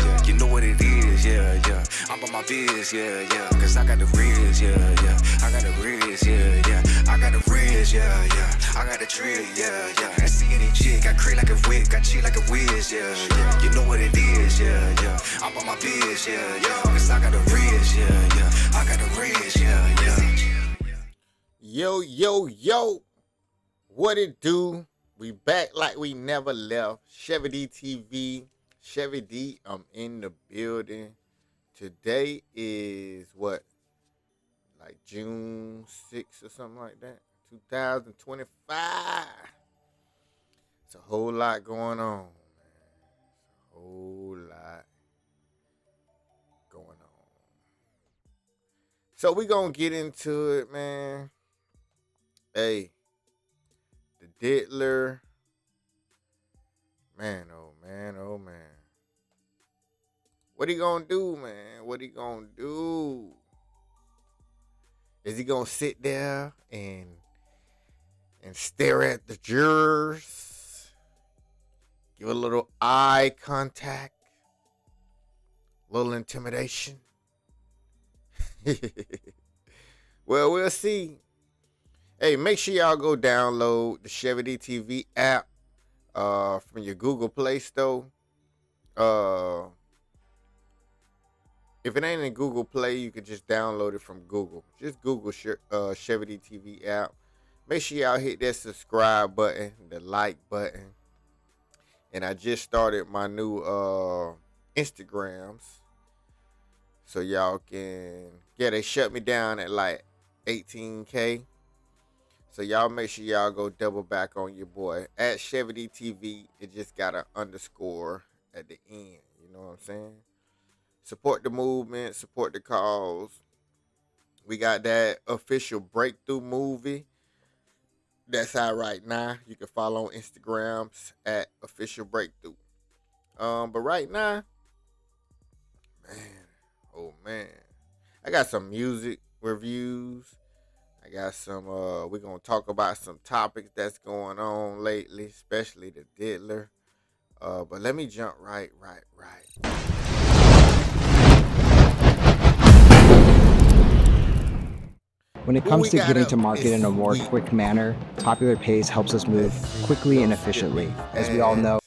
yeah. You know what it is, yeah, yeah. I'm on my biz, yeah, yeah. Cause I got the riz, yeah, yeah. I got the riz, yeah, yeah. I got the riz, yeah, yeah. I got the drill, yeah, yeah. And see any chick, I create like a wig, got cheat like a whiz, yeah, yeah. You know what it is, yeah, yeah. I'm on my biz, yeah, yeah. Cause I got the riz, yeah, yeah. I got the riz, yeah, yeah. Yo, yo, yo. What it do? We back like we never left. Chevy D TV. Chevy D, I'm in the building. Today is what? Like June 6th or something like that. 2025. It's a whole lot going on, man. It's a whole lot going on. So we gonna get into it, man. Hey, the Diddler. Man, oh man, oh man. What he gonna do, man? What he gonna do? Is he gonna sit there and stare at the jurors? Give a little eye contact? A little intimidation? Well, we'll see. Hey, make sure y'all go download the Chevy D TV app from your Google Play Store. If it ain't in Google Play, you can just download it from Google. Just Google Chevy D TV app. Make sure y'all hit that subscribe button, the like button. And I just started my new Instagrams. So y'all can, they shut me down at like 18K. So y'all make sure y'all go double back on your boy. At Chevy D TV, it just got an underscore at the end. You know what I'm saying? Support the movement, support the cause. We got that official breakthrough movie that's out right now. You can follow on Instagrams at official breakthrough. But right now, man, oh man, I got some music reviews. I got some, we're going to talk about some topics that's going on lately, especially the Diddler. But let me jump right. When it comes to getting to market in a more quick manner, Popular Pays helps us move quickly and efficiently. As we all know,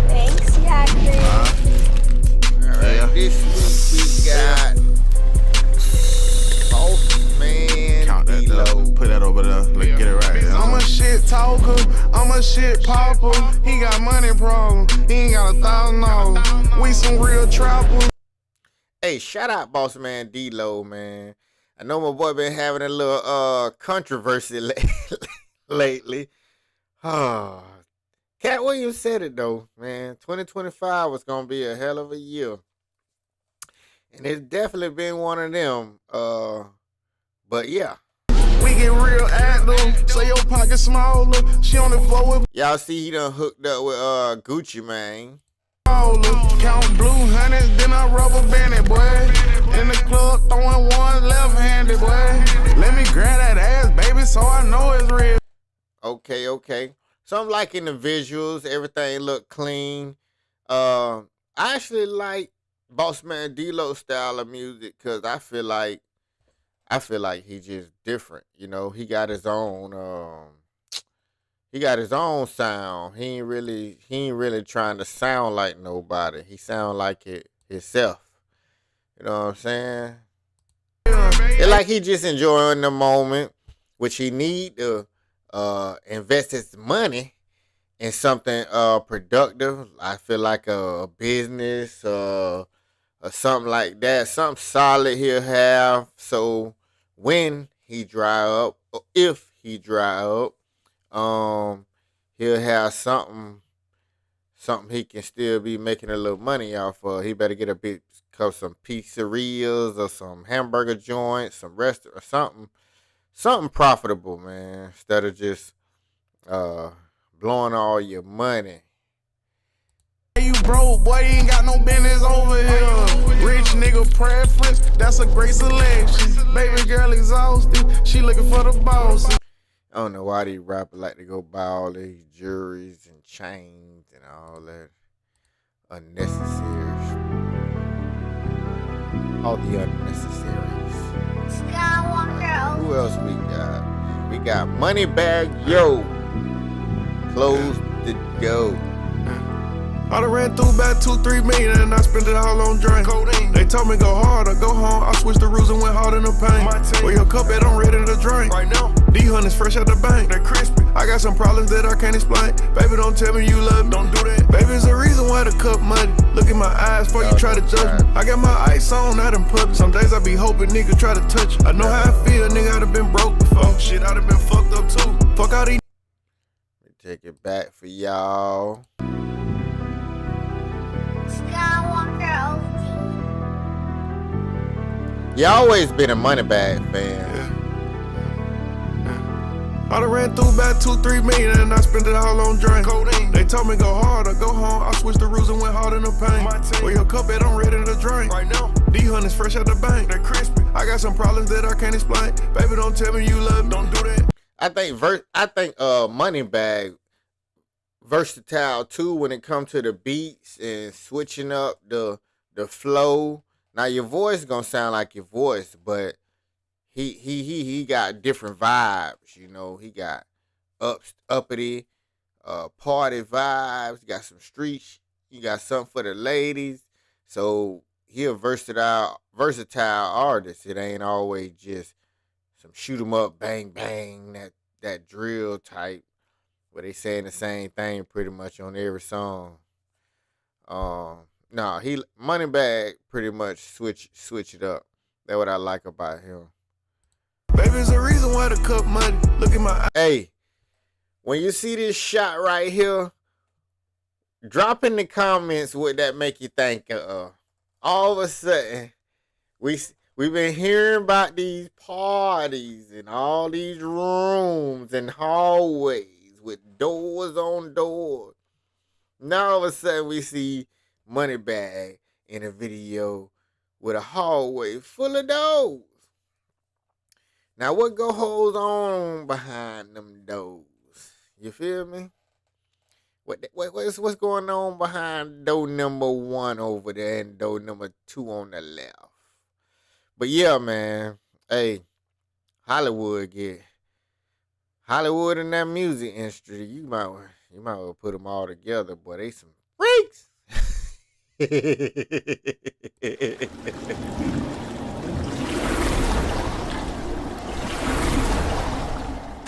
Thanks, Yakri. All right, this week we got Bout Man. Count that though. Put that over there. Let's get it right. I'm a shit talker, I'm a shit popper. He got money problems, he ain't got $1,000. We some real trappers. Hey, shout out Boss Man D-Lo, man. I know my boy been having a little controversy lately. Cat Williams said it though, man. 2025 was gonna be a hell of a year. And it's definitely been one of them. But yeah. We get real active, so your pocket smaller. She on the floor with Y'all see he done hooked up with Gucci, man. count blue hundreds, then I rubber band it, boy. In the club, throwing one left-handed, boy. Let me grab that ass, baby, so I know it's real. Okay. So I'm liking the visuals. Everything look clean. I actually like Boss Man D-Lo style of music because I feel like he just different. You know, he got his own sound. He ain't really trying to sound like nobody. He sound like it himself. You know what I'm saying? It's like he just enjoying the moment, which he need to invest his money in something productive. I feel like a business or something like that. Something solid he'll have. So when he dry up, or if he dry up, he'll have something he can still be making a little money off of. He better get some pizzerias or some hamburger joints, some restaurant, or something profitable, man, instead of just blowing all your money. You broke, boy, you ain't got no business over here. Rich nigga preference, that's a great selection. Baby girl exhausted, she looking for the boss. I don't know why these rappers like to go buy all these jewelries and chains and all that unnecessaries. All the unnecessaries. Who else we got? We got Moneybag Yo. Close the door. I done ran through about 2-3 million and I spent it all on drink. Codeine. They told me go hard or go home. I switched the rules and went hard in the paint. Well, your cup at I'm ready to drink. Right now, these hundreds fresh out the bank. They're crispy. I got some problems that I can't explain. Baby, don't tell me you love me. Don't do that. Baby, it's the reason why the cup muddy. Look in my eyes before you try to judge me. I got my ice on out in public. Some days I be hoping niggas try to touch it. I know how I feel, nigga. I'd have been broke before. Shit, I'd have been fucked up too. Fuck all these. Take it back for y'all. You always been a Moneybag fan. I done ran through about 2-3 million and I spent it all on drink. Codeine. They told me go hard or go home. I switched the rules and went hard in the paint. Well, your cup at I'm ready to drink. Right now, these hundreds fresh out the bank. They're crispy. I got some problems that I can't explain. Baby, don't tell me you love me. Don't do that. I think Moneybag versatile too when it comes to the beats and switching up the flow. Now your voice gonna sound like your voice, but he got different vibes. You know, he got uppity, party vibes. He got some street. He got something for the ladies. So he a versatile artist. It ain't always just some shoot 'em up, bang bang, that drill type where they saying the same thing pretty much on every song. No, Moneybag pretty much switch it up. That's what I like about him. Baby, it's the reason why the cup muddy. Look at my eyes. Hey, when you see this shot right here, drop in the comments what that make you think of. All of a sudden, we've been hearing about these parties and all these rooms and hallways with doors on doors. Now all of a sudden we see Moneybag in a video with a hallway full of doors. Now what goes on behind them doors? You feel me? What's going on behind door number 1 over there and door number 2 on the left? But yeah, man. Hey, Hollywood and that music industry, you might well put them all together, boy. They some freaks.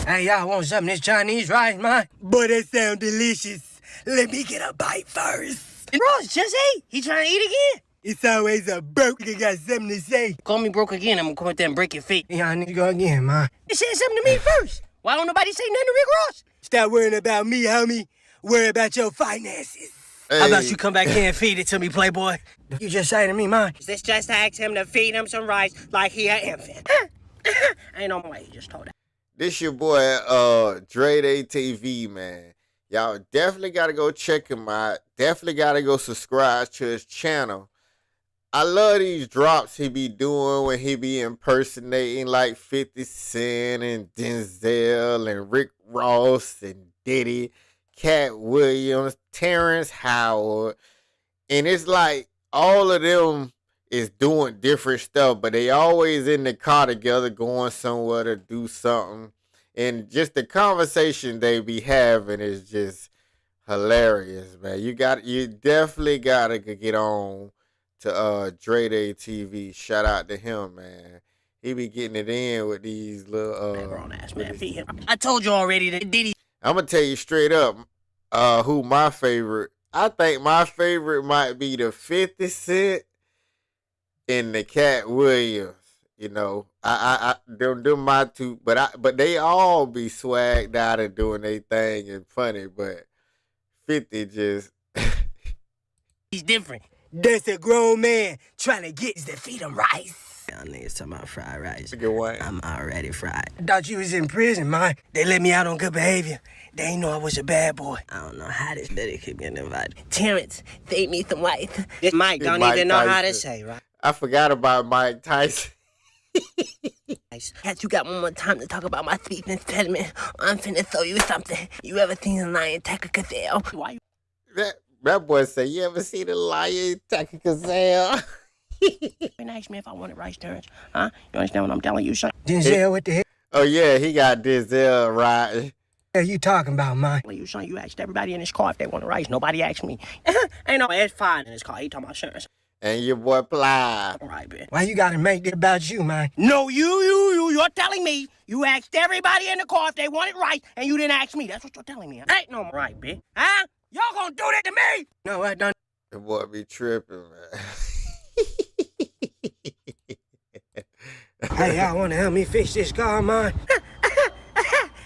Hey, y'all want some of this Chinese rice, man? Boy, that sound delicious. Let me get a bite first. Ross just ate. He trying to eat again? It's always a broke nigga got something to say. Call me broke again, I'm gonna come out there and break your feet. Y'all need to go again, man. You said something to me first. Why don't nobody say nothing to Rick Ross? Stop worrying about me, homie. Worry about your finances. Hey. How about you come back here and feed it to me, playboy? You just say to me, man. Is this just to ask him to feed him some rice like he an infant? Ain't no way, he just told that. This your boy, Dre Day TV, man. Y'all definitely gotta go check him out. Definitely gotta go subscribe to his channel. I love these drops he be doing when he be impersonating like 50 Cent and Denzel and Rick Ross and Diddy, Cat Williams, Terrence Howard. And it's like all of them is doing different stuff, but they always in the car together going somewhere to do something. And just the conversation they be having is just hilarious, man. You definitely gotta get on to Dre Day TV. Shout out to him, man. He be getting it in with these little grown ass man. Feed him. I told you already that Diddy. I'm gonna tell you straight up who my favorite. I think my favorite might be the 50 Cent and the Cat Williams. You know, them my two, but they all be swagged out and doing their thing and funny, but 50 just he's different. That's a grown man trying to get to feed him rice. Y'all niggas talking about fried rice. Good one. I'm already fried. I thought you was in prison, man. They let me out on good behavior. They ain't know I was a bad boy. I don't know how this lady keep getting invited. Terrence, feed me some rice. This Mike don't even know how to say, right? I forgot about Mike Tyson. You got one more time to talk about my speech impediment. I'm finna throw you something. You ever seen a lion attack a gazelle? Why? That boy say, you ever see the lion attacking gazelle? And ask me if I wanted rice, Terrence. Huh? You understand what I'm telling you, son? Denzel, what the hell? Oh yeah, he got Denzel riding. What are you talking about, man? You, son, you asked everybody in this car if they wanted rice. Nobody asked me. Ain't no S5 in this car. He talking about insurance. And your boy Ply. All right, man. Why you gotta make this about you, man? No, you're telling me you asked everybody in the car if they wanted rice, and you didn't ask me. That's what you're telling me. Ain't no right, bitch. Huh? Y'all gonna do that to me? No, I done. The boy be tripping, man. Hey, y'all wanna help me fix this car, man?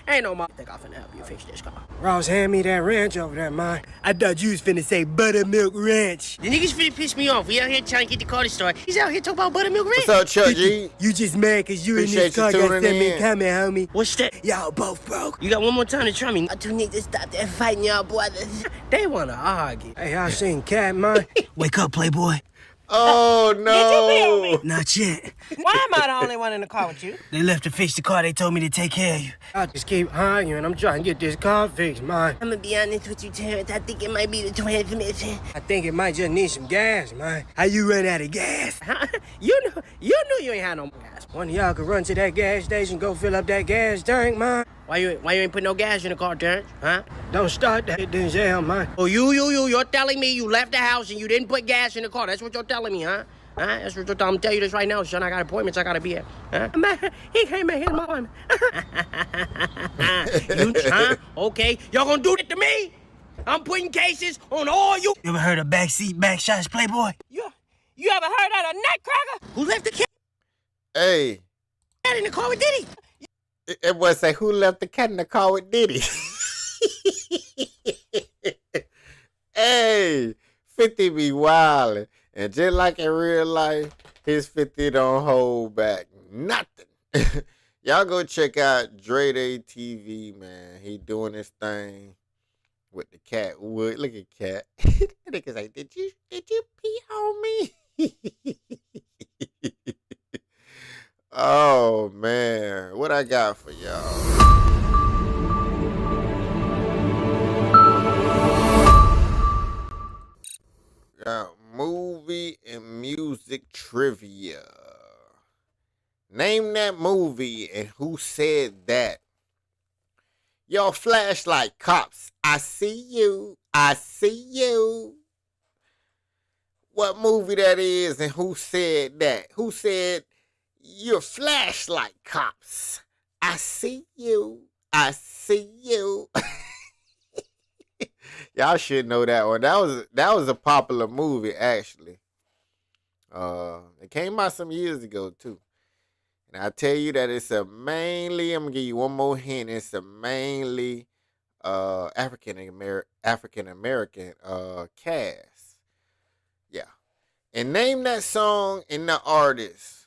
Ain't no mom think I finna help you fix this car. Ross, hand me that ranch over there, man. I thought you was finna say buttermilk ranch. The niggas finna piss me off. We out here trying to get the car to start. He's out here talking about buttermilk ranch. What's up, Chuck G? You just mad cause you Appreciate in this car you got tuning something in. coming, homie. What's that? Y'all both broke. You got one more time to try me. I do need to stop that fighting, y'all brothers. They wanna argue. Hey, y'all seen Cat, man? Wake up, playboy. Oh, no. Not yet. Why am I the only one in the car with you? They left to fix the car. They told me to take care of you. I just keep arguing. I'm trying to get this car fixed, man. I'm gonna be honest with you, Terrence. I think it might be the transmission. I think it might just need some gas, man. How you run out of gas? You knew you ain't had no gas. One of y'all could run to that gas station, go fill up that gas tank, man. Why you ain't put no gas in the car, Terrence? Huh? Don't start that, Denzel, man. Oh, you're telling me you left the house and you didn't put gas in the car. That's what you're telling me, huh? That's what you're telling me. I'm telling you this right now, son. I got appointments I gotta be at. Huh? Man, he can't make his appointment. Huh? Okay, y'all gonna do it to me? I'm putting cases on all you. You ever heard of backseat back shots, playboy? You ever heard of a nutcracker who left the cat Hey. in the car with Diddy? It was say, who left the cat in the car with Diddy? Hey, 50 be wildin'. And just like in real life, his 50 don't hold back nothing. Y'all go check out Dre Day TV, man. He doing his thing with the cat wood. Look at Cat. That nigga's like, did you pee on me? Oh man, what I got for y'all? Got movie and music trivia. Name that movie and who said that. Y'all flash like cops. I see you. I see you. What movie that is and who said that? Who said you're flashlight cops? I see you. I see you. Y'all should know that one. That was a popular movie, actually. It came out some years ago too. And I tell you that it's a mainly, I'm gonna give you one more hint, it's a mainly African American cast. Yeah. And name that song and the artist.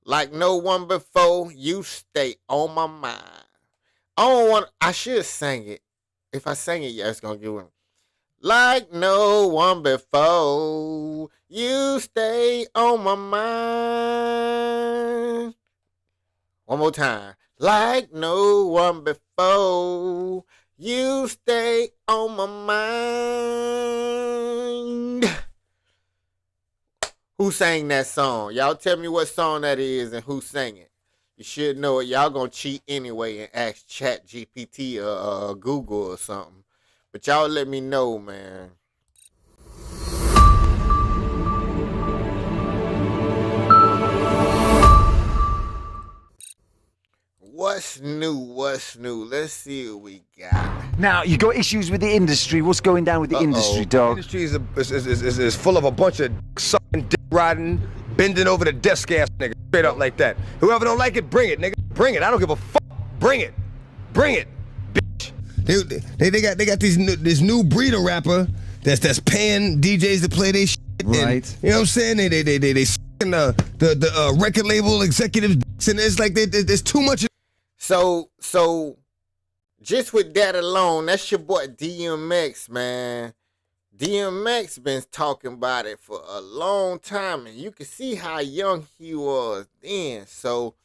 Like no one before, you stay on my mind. I should sing it. If I sing it, yeah, it's gonna give one. Like no one before, you stay on my mind. One more time. Like no one before, you stay on my mind. Who sang that song? Y'all tell me what song that is and who sang it. You should know it. Y'all gonna cheat anyway and ask Chat GPT or Google or something. But y'all let me know, man. What's new? What's new? Let's see what we got. Now, you got issues with the industry. What's going down with the industry, dog? The industry is full of a bunch of sucking, dick riding, bending over the desk ass niggas. Straight up like that. Whoever don't like it, bring it, nigga. Bring it. I don't give a fuck. Bring it. Bring it, bitch. They got this new breed of rapper that's paying DJs to play their shit. Right. And, you know what I'm saying? They sucking the record label executives, and it's like there's too much. So just with that alone, that's your boy DMX, man. DMX been talking about it for a long time, and you can see how young he was then. So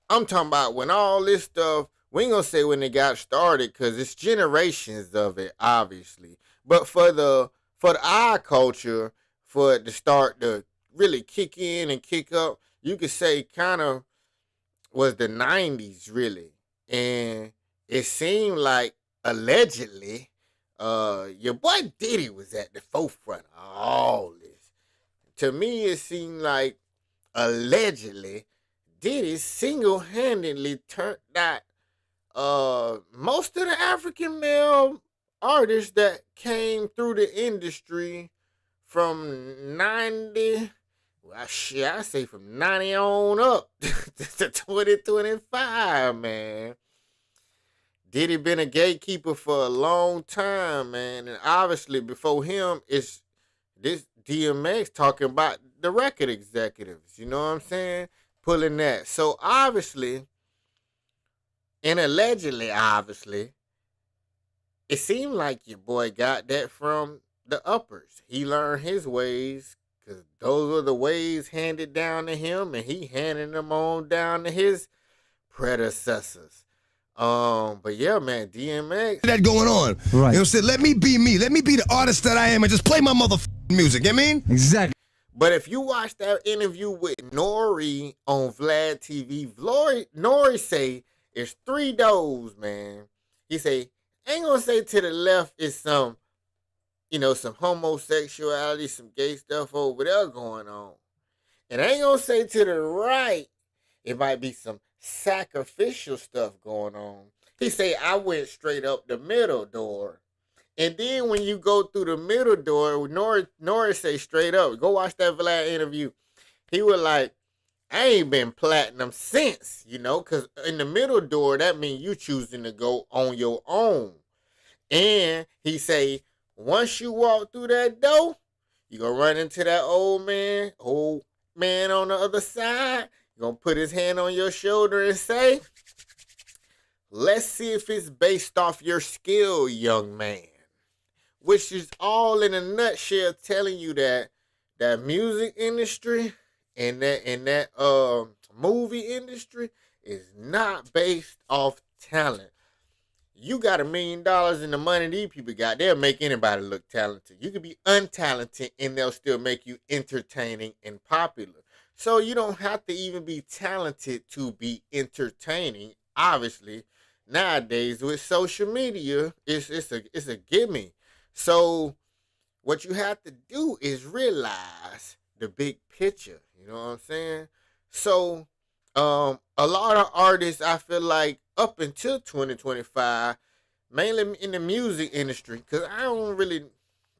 I'm talking about when all this stuff, we ain't gonna say when it got started, because it's generations of it, obviously. But for the eye culture, for it to start to really kick in and kick up, you could say kind of was the 90s really. And it seemed like allegedly your boy Diddy was at the forefront of all this. To me it seemed like allegedly Diddy single-handedly turned out most of the African male artists that came through the industry from 90, well, shit, I say from 90 on up to 2025, man. Diddy been a gatekeeper for a long time, man. And obviously before him, it's this DMX talking about the record executives. You know what I'm saying? Pulling that. So obviously, and allegedly, obviously, it seemed like your boy got that from the uppers. He learned his ways because those were the ways handed down to him, and he handed them on down to his predecessors. But yeah, man, DMX. That going on. Right. You know what I'm saying? Let me be me. Let me be the artist that I am and just play my motherfucking music. You know what I mean? Exactly. But if you watch that interview with Nori on Vlad TV, Nori say it's three doors, man. He say, ain't gonna say to the left is some, some homosexuality, some gay stuff over there going on. And I ain't gonna say to the right, it might be some sacrificial stuff going on. He say, I went straight up the middle door. And then when you go through the middle door, Norris say straight up, go watch that Vlad interview. He was like, I ain't been platinum since, because in the middle door, that means you choosing to go on your own. And he say, once you walk through that door, you gonna run into that old man on the other side. You gonna put his hand on your shoulder and say, let's see if it's based off your skill, young man. Which is all in a nutshell telling you that music industry and that movie industry is not based off talent. You got $1 million in the money these people got, they'll make anybody look talented. You can be untalented and they'll still make you entertaining and popular. So you don't have to even be talented to be entertaining. Obviously, nowadays with social media, it's a gimme. So what you have to do is realize the big picture. You know what I'm saying? So a lot of artists, I feel like up until 2025, mainly in the music industry, because I don't really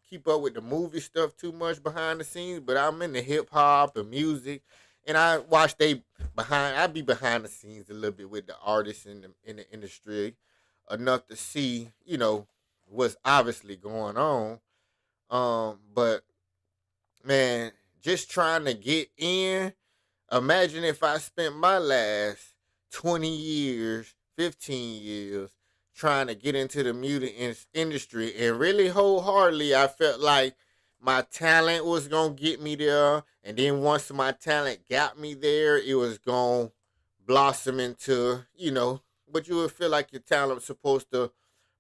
keep up with the movie stuff too much behind the scenes, but I'm in the hip hop and music, and I watch I be behind the scenes a little bit with the artists in the industry, enough to see, what's obviously going on. But man, just trying to get in. Imagine if I spent my last 20 years, 15 years trying to get into the music industry, and really wholeheartedly I felt like my talent was going to get me there, and then once my talent got me there, it was going to blossom into, what you would feel like your talent was supposed to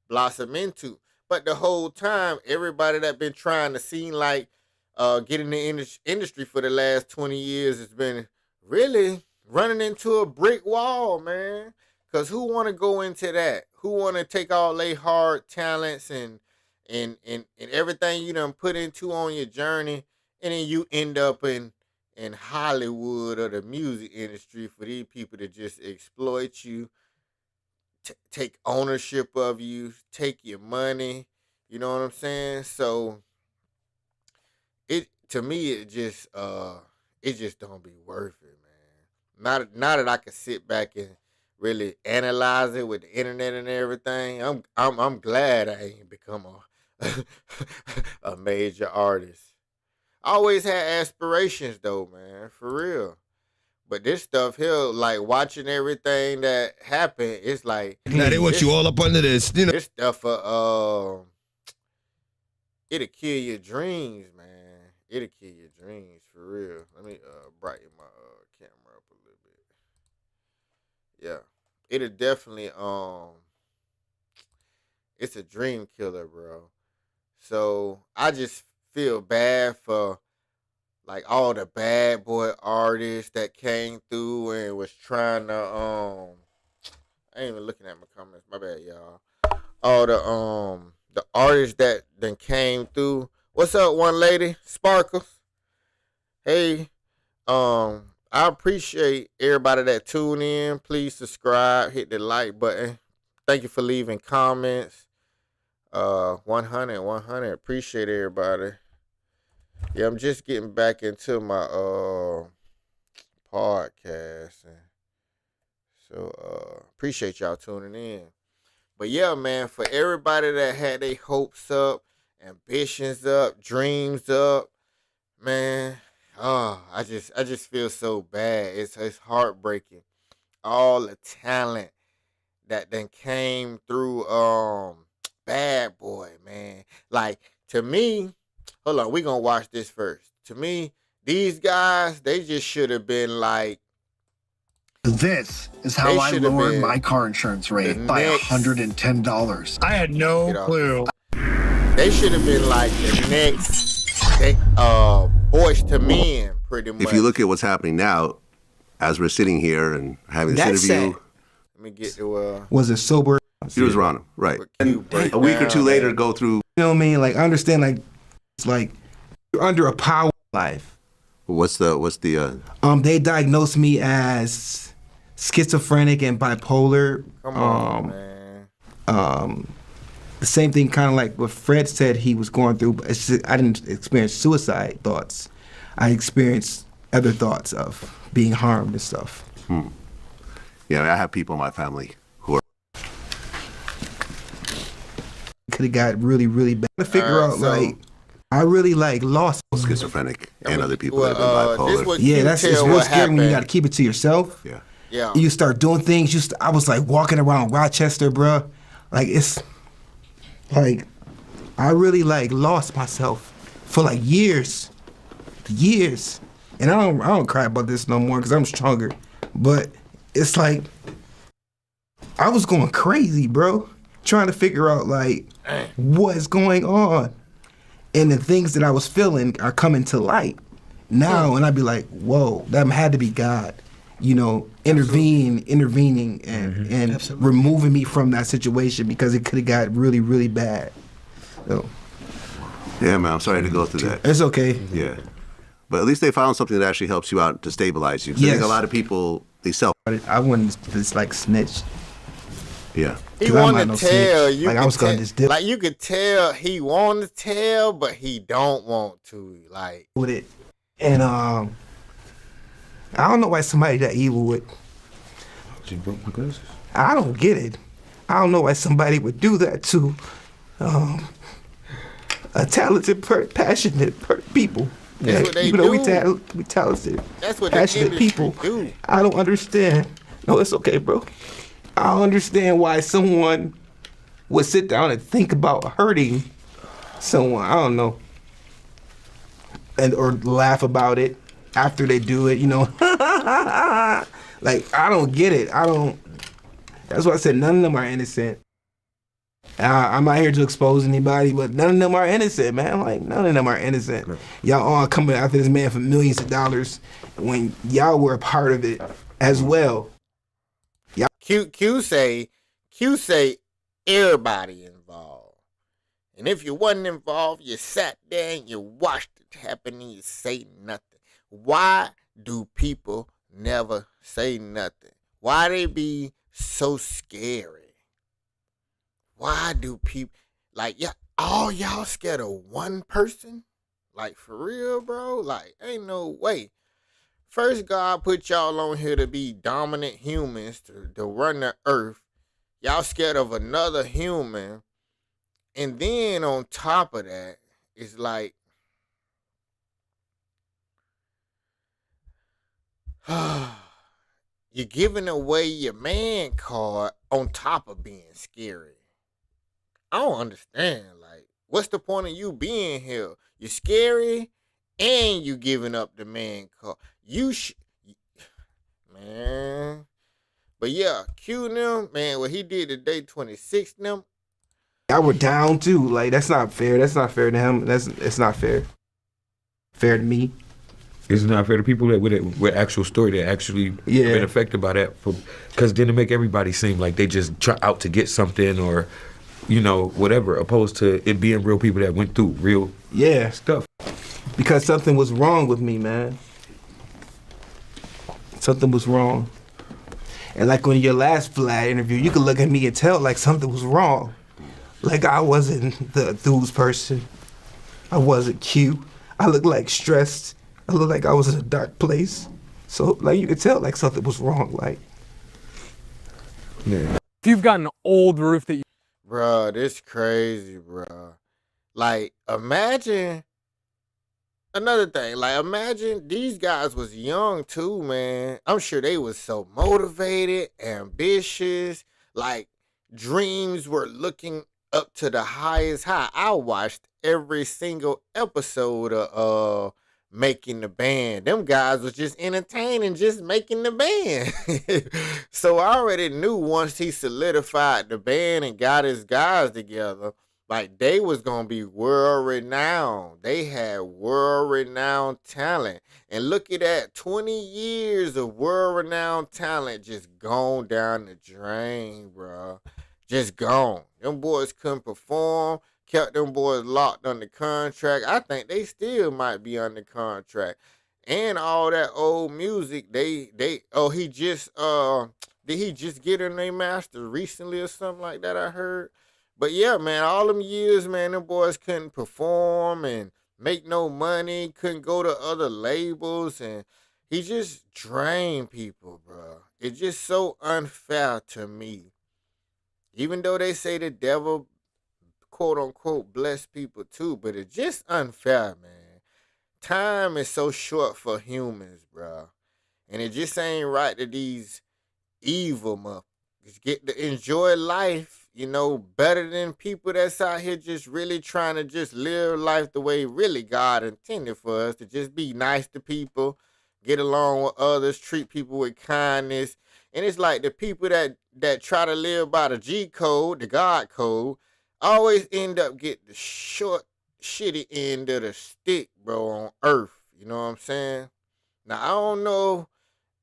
blossom into. But the whole time, everybody that been trying to seem like get in the industry for the last 20 years has been really running into a brick wall, man. Because who want to go into that? Who want to take all their hard talents and everything you done put into on your journey, and then you end up in Hollywood or the music industry for these people to just exploit you, take ownership of you, take your money. You know what I'm saying? So to me it just don't be worth it, man. Now that I can sit back and really analyze it with the internet and everything, I'm glad I ain't become a major artist. I always had aspirations though, man, for real. But this stuff here, like watching everything that happened, it's like now they want you all up under this, This stuff, it'll kill your dreams, man. It'll kill your dreams for real. Let me brighten my camera up a little bit. Yeah, it'll definitely it's a dream killer, bro. So I just feel bad for like all the bad boy artists that came through and was trying to I ain't even looking at my comments. My bad, y'all. All the artists that then came through. What's up, one lady? Sparkles. Hey, I appreciate everybody that tuned in. Please subscribe, hit the like button. Thank you for leaving comments. 100. Appreciate everybody. Yeah, I'm just getting back into my podcast, and so appreciate y'all tuning in. But yeah, man, for everybody that had their hopes up, ambitions up, dreams up, man, I just feel so bad. It's heartbreaking. All the talent that then came through Bad Boy, man. Like, to me, hold on, we gonna watch this first. To me, these guys, they just should have been like, this is how I lowered my car insurance rate by $110. I had no clue. They should have been like the next Boys to Men, pretty much. If you look at what's happening now, as we're sitting here and having this interview. Let me get to Was it sober? He was wrong, right? And a week or two later, go through. You know what I mean? Like, I understand, like, it's like you're under a power life. What's the They diagnosed me as schizophrenic and bipolar. Come on, man. The same thing, kind of like what Fred said he was going through. But it's just, I didn't experience suicide thoughts. I experienced other thoughts of being harmed and stuff. Yeah, I have people in my family who are. Could have got really, really bad. To figure out, like, I really like lost schizophrenic and other people that have been bipolar. Yeah, it's real scary when you got to keep it to yourself. Yeah. You start doing things. I was like walking around Rochester, bro. Like, it's like I really like lost myself for like years, and I don't cry about this no more because I'm stronger. But it's like I was going crazy, bro, trying to figure out like what's going on, and the things that I was feeling are coming to light now, and I'd be like, whoa, that had to be God, you know, intervening and removing me from that situation because it could have got really, really bad. So. Yeah, man, I'm sorry to go through that. It's okay. Yeah. But at least they found something that actually helps you out to stabilize you. 'Cause I think a lot of people, they self. I wouldn't just like snitch. Yeah. He wanted to tell. You like I was gonna just dip. Like you could tell he wanted to tell, but he don't want to. Like with it, and I don't know why somebody that evil would. She broke my glasses. I don't get it. I don't know why somebody would do that to a talented, passionate people. That's what they even though do. we talented, that's what passionate people. Do. I don't understand. No, it's okay, bro. I don't understand why someone would sit down and think about hurting someone. I don't know, or laugh about it after they do it. You know, like I don't get it. I don't. That's why I said none of them are innocent. I'm not here to expose anybody, but none of them are innocent, man. Like, none of them are innocent. Y'all all coming after this man for millions of dollars when y'all were a part of it as well. Q say everybody involved. And if you wasn't involved, you sat there and you watched it happen and you say nothing. Why do people never say nothing? Why they be so scary? Why do people, like, yeah, all y'all scared of one person? Like, for real, bro? Like, ain't no way. First, God put y'all on here to be dominant humans, to run the earth. Y'all scared of another human. And then on top of that, it's like, you're giving away your man card on top of being scary. I don't understand. Like, what's the point of you being here? You're scary and you giving up the man card. Man. But yeah, Q them, man, what he did today, 26 them. I were down too. Like, that's not fair. That's not fair to him. It's not fair. Fair to me. It's not fair to people that with actual story that actually been affected by that. Because then it make everybody seem like they just try out to get something or, whatever, opposed to it being real people that went through real stuff. Because something was wrong with me, man. Something was wrong. And like on your last Vlad interview, you could look at me and tell like something was wrong. Like I wasn't the enthused person. I wasn't cute. I looked like stressed. I looked like I was in a dark place. So like you could tell like something was wrong. Like, if you've got an old roof that you... Bruh, this crazy, bruh. Like, imagine another thing. Like, imagine these guys was young too, man. I'm sure they was so motivated, ambitious. Like, dreams were looking up to the highest high. I watched every single episode of Making the Band. Them guys was just entertaining, just making the band. So I already knew once he solidified the band and got his guys together, like they was gonna be world renowned. They had world renowned talent. And look at that, 20 years of world renowned talent just gone down the drain, bro. Just gone. Them boys couldn't perform. Kept them boys locked under contract. I think they still might be under contract. And all that old music, did he just get in a master recently or something like that, I heard? But yeah, man, all them years, man, them boys couldn't perform and make no money, couldn't go to other labels, and he just drained people, bro. It's just so unfair to me. Even though they say the devil, quote unquote, bless people too, but it's just unfair, man. Time is so short for humans, bro. And it just ain't right that these evil motherfuckers get to enjoy life, better than people that's out here just really trying to just live life the way really God intended for us, to just be nice to people, get along with others, treat people with kindness. And it's like the people that try to live by the G code, the God code, always end up getting the short, shitty end of the stick, bro, on earth. You know what I'm saying? Now, I don't know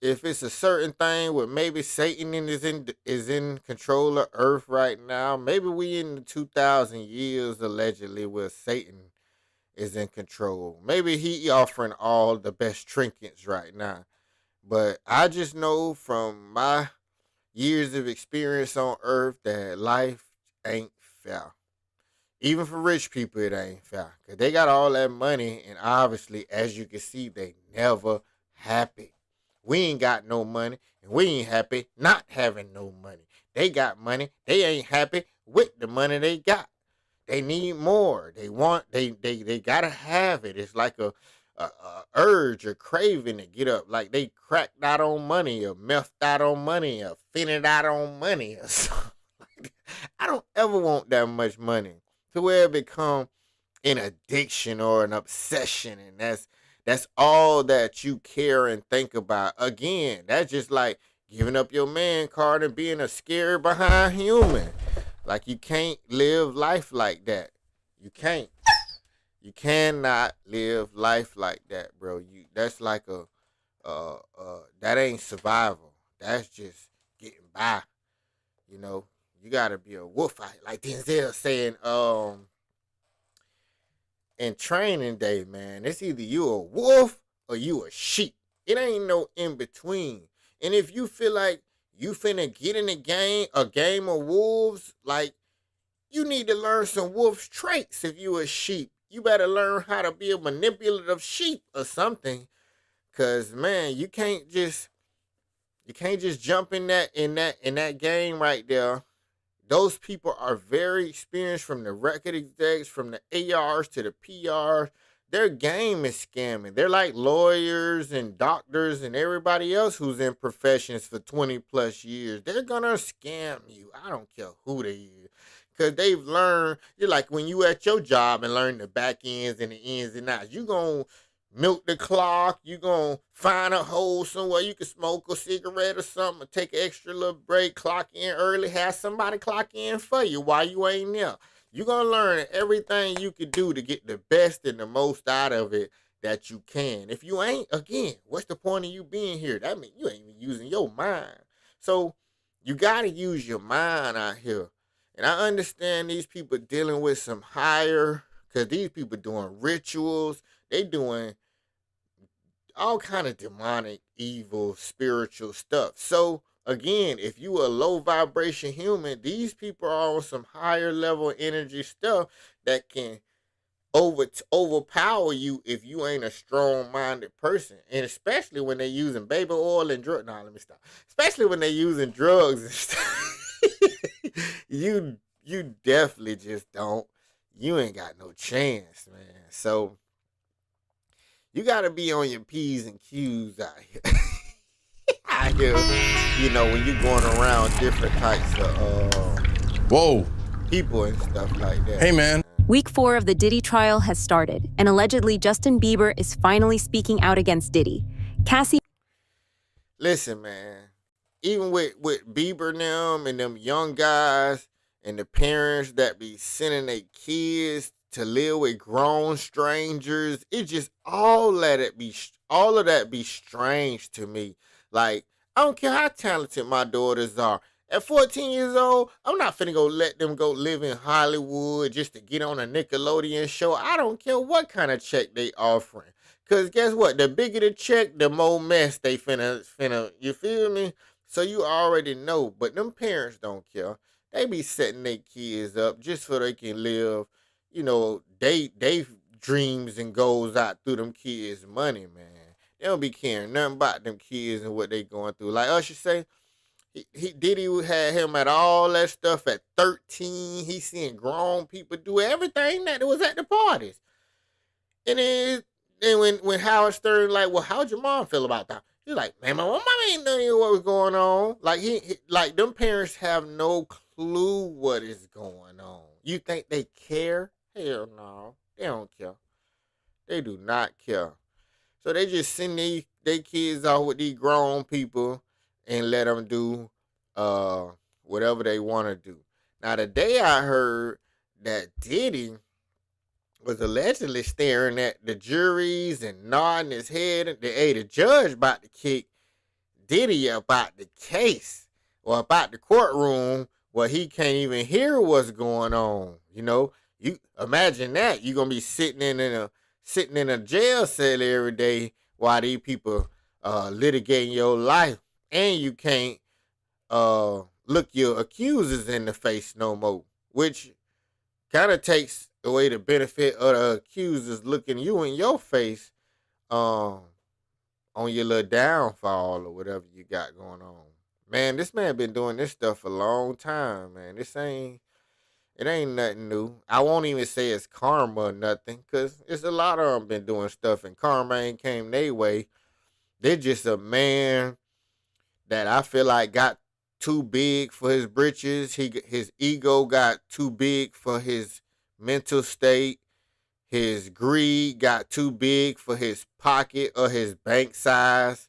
if it's a certain thing where maybe Satan is in control of earth right now. Maybe we in the 2,000 years, allegedly, where Satan is in control. Maybe he offering all the best trinkets right now. But I just know from my years of experience on earth that life ain't fair. Even for rich people, it ain't fair. Because they got all that money, and obviously, as you can see, they never happy. We ain't got no money, and we ain't happy not having no money. They got money. They ain't happy with the money they got. They need more. They gotta have it. It's like a urge or craving to get up. Like they cracked out on money or methed out on money or finned out on money or something. I don't ever want that much money to where it become an addiction or an obsession, and that's all that you care and think about. Again, that's just like giving up your man card and being a scared behind human. Like you can't live life like that. You can't. You cannot live life like that, bro. That's like that ain't survival. That's just getting by. You gotta be a wolf out here. Like Denzel saying, in Training Day, man, it's either you a wolf or you a sheep. It ain't no in between. And if you feel like you finna get in a game of wolves, like you need to learn some wolf's traits. If you a sheep, you better learn how to be a manipulative sheep or something. Cause man, you can't just jump in that game right there. Those people are very experienced, from the record execs, from the ARs to the PRs. Their game is scamming. They're like lawyers and doctors and everybody else who's in professions for 20 plus years. They're gonna scam you. I don't care who they is. Because they've learned, you're like when you at your job and learn the back ends and the ins and outs. You gonna milk the clock. You gonna find a hole somewhere you can smoke a cigarette or something, or take an extra little break, clock in early, have somebody clock in for you while you ain't there. You're going to learn everything you can do to get the best and the most out of it that you can. If you ain't, again, what's the point of you being here? That means you ain't even using your mind. So you got to use your mind out here. And I understand these people dealing with some higher, because these people doing rituals. They doing all kind of demonic, evil, spiritual stuff. So again, if you a low vibration human, these people are on some higher level energy stuff that can overpower you if you ain't a strong-minded person. And especially when they using baby oil and drugs. Nah, let me stop. Especially when they using drugs and stuff. you definitely just don't. You ain't got no chance, man. So you gotta be on your P's and Q's out here. Out here, you know, when you're going around different types of people and stuff like that. Hey, man. Week 4 of the Diddy trial has started, and allegedly Justin Bieber is finally speaking out against Diddy. Cassie. Listen, man. Even with Bieber and them young guys and the parents that be sending their kids to live with grown strangers, it just all of that be strange to me. Like, I don't care how talented my daughters are. At 14 years old, I'm not finna go let them go live in Hollywood just to get on a Nickelodeon show. I don't care what kind of check they offering. Cause guess what? The bigger the check, the more mess they finna, you feel me? So you already know. But them parents don't care. They be setting their kids up just so they can live, you know, they dreams and goals out through them kids' money, man. They don't be caring nothing about them kids and what they going through. Like Usher say, Diddy had him at all that stuff at 13. He seeing grown people do everything that was at the parties. And then when Howard Stern like, well, how'd your mom feel about that? He's like, man, my mom ain't knowing what was going on. Like he like them parents have no clue what is going on. You think they care? Hell no, they don't care. They do not care. So they just send they kids off with these grown people and let them do whatever they want to do. Now, the day I heard that Diddy was allegedly staring at the juries and nodding his head, and the judge about to kick Diddy about the case or about the courtroom where he can't even hear what's going on. You know, you imagine that you're gonna be sitting in a jail cell every day while these people litigating your life, and you can't look your accusers in the face no more, which kind of takes away the benefit of the accusers looking you in your face on your little downfall or whatever you got going on. Man, this man been doing this stuff a long time, man. It ain't nothing new. I won't even say it's karma or nothing, because it's a lot of them been doing stuff and karma ain't came their way. They're just a man that I feel like got too big for his britches. His ego got too big for his mental state. His greed got too big for his pocket or his bank size.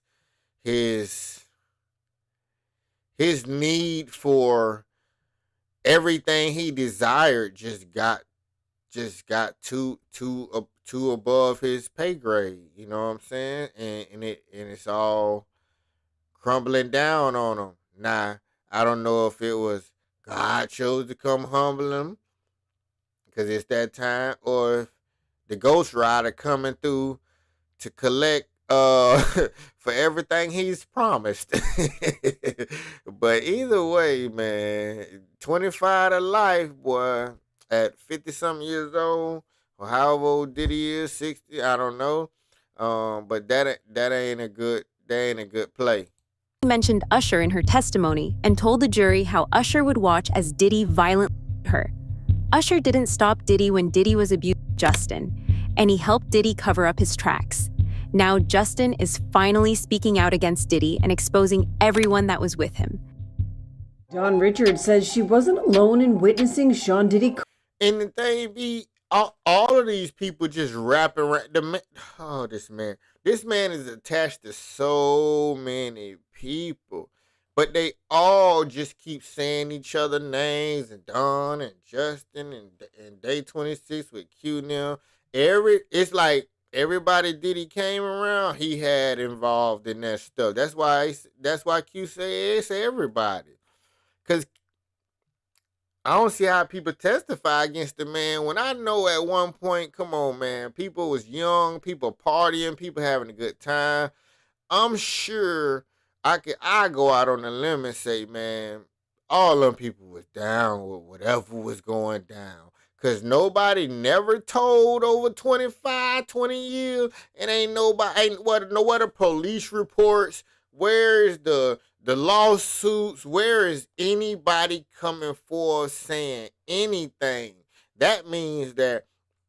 His need for everything he desired just got too above his pay grade. You know what I'm saying? And it's all crumbling down on him. Now, I don't know if it was God chose to come humble him because it's that time, or if the Ghost Rider coming through to collect for everything he's promised. But either way, man, 25 to life, boy, at 50-something years old, or however old Diddy is, 60, I don't know. But that ain't a good play. Mentioned Usher in her testimony and told the jury how Usher would watch as Diddy violently her. Usher didn't stop Diddy when Diddy was abusing Justin, and he helped Diddy cover up his tracks. Now Justin is finally speaking out against Diddy and exposing everyone that was with him. Dawn Richards says she wasn't alone in witnessing Sean Diddy. And the thing be, all of these people just rapping around. This man is attached to so many people. But they all just keep saying each other names, and Don and Justin and Day 26 with Q now. It's like everybody Diddy came around, he had involved in that stuff. That's why Q say it's everybody. Cause I don't see how people testify against the man when I know at one point, come on, man, people was young, people partying, people having a good time. I'm sure I go out on a limb and say, man, all them people was down with whatever was going down. Cause nobody never told over 25, 20 years, and ain't what the police reports. Where is the lawsuits? Where is anybody coming forward saying anything? That means that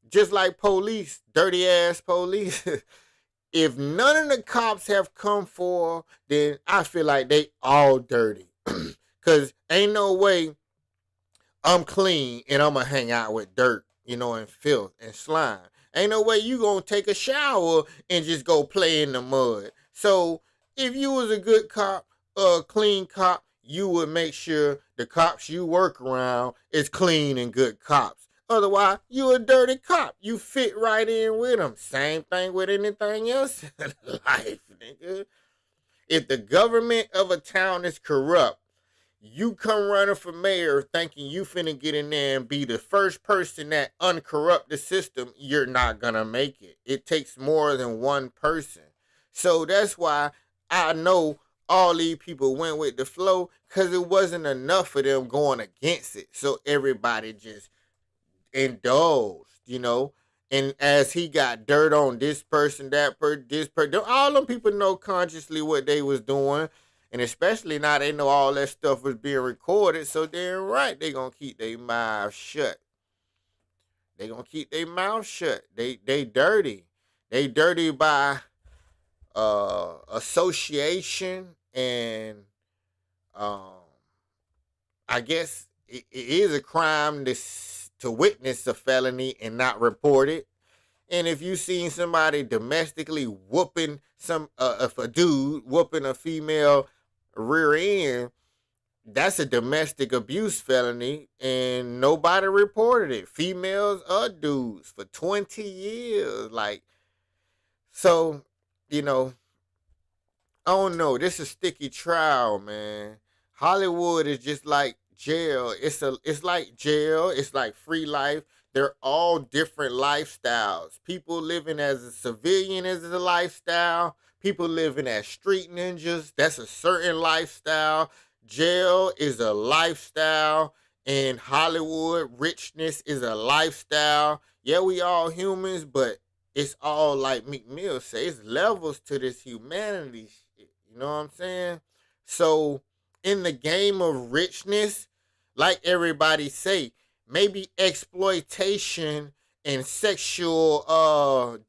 just like police, dirty ass police, if none of the cops have come forward, then I feel like they all dirty. Cause ain't no way I'm clean and I'm gonna hang out with dirt, and filth and slime. Ain't no way you gonna take a shower and just go play in the mud. So if you was a good cop, a clean cop, you would make sure the cops you work around is clean and good cops. Otherwise, you a dirty cop. You fit right in with them. Same thing with anything else in life, nigga. If the government of a town is corrupt, you come running for mayor thinking you finna get in there and be the first person that uncorrupt the system, you're not gonna make it. It takes more than one person. So that's why I know all these people went with the flow, because it wasn't enough of them going against it. So everybody just indulged, and as he got dirt on this person, this person, all them people know consciously what they was doing, and especially now they know all that stuff was being recorded, so they're right, they gonna keep their mouth shut. They gonna keep their mouth shut. They dirty. They dirty by association, and I guess it is a crime to witness a felony and not report it. And if you seen somebody domestically whooping if a dude whooping a female rear end, that's a domestic abuse felony, and nobody reported it. Females or dudes for 20 years. So, I don't know. This is a sticky trial, man. Hollywood is just like jail. It's like jail. It's like free life. They're all different lifestyles. People living as a civilian is a lifestyle. People living as street ninjas, that's a certain lifestyle. Jail is a lifestyle. And Hollywood richness is a lifestyle. Yeah, we all humans, but it's all like Meek Mill say, it's levels to this humanity shit. You know what I'm saying? So in the game of richness, like everybody say, maybe exploitation and sexual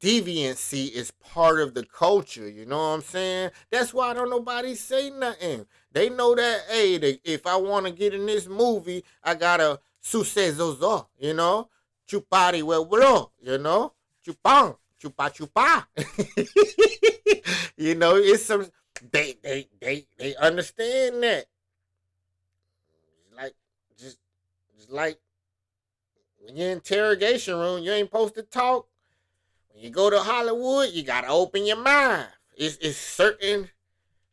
deviancy is part of the culture. You know what I'm saying? That's why don't nobody say nothing. They know that, hey, if I want to get in this movie, I gotta sucesoso, chupari huevo, chupang, chupa chupa. It's some they understand that. Just like when you're in interrogation room, you ain't supposed to talk. When you go to Hollywood, you gotta open your mouth. It's certain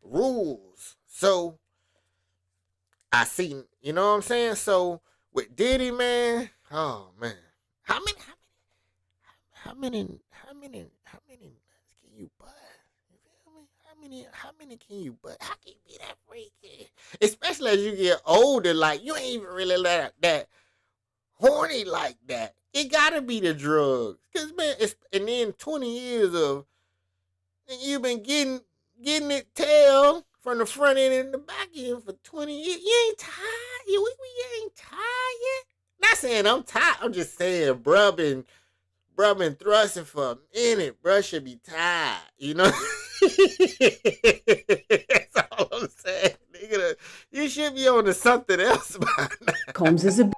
rules. So I see, you know what I'm saying? So with Diddy, man, oh man, how many can you butt? You feel me? How many can you butt? How can you be that freaky? Especially as you get older, like you ain't even really that horny like that. It gotta be the drugs. Cause man, and then 20 years of, and you've been getting it tail from the front end and the back end for 20 years. You ain't tired. You ain't tired yet. Not saying I'm tired. I'm just saying, bruh been thrusting for a minute. Bruh should be tired. You know? That's all I'm saying. Nigga, you should be on to something else by now. Combs is a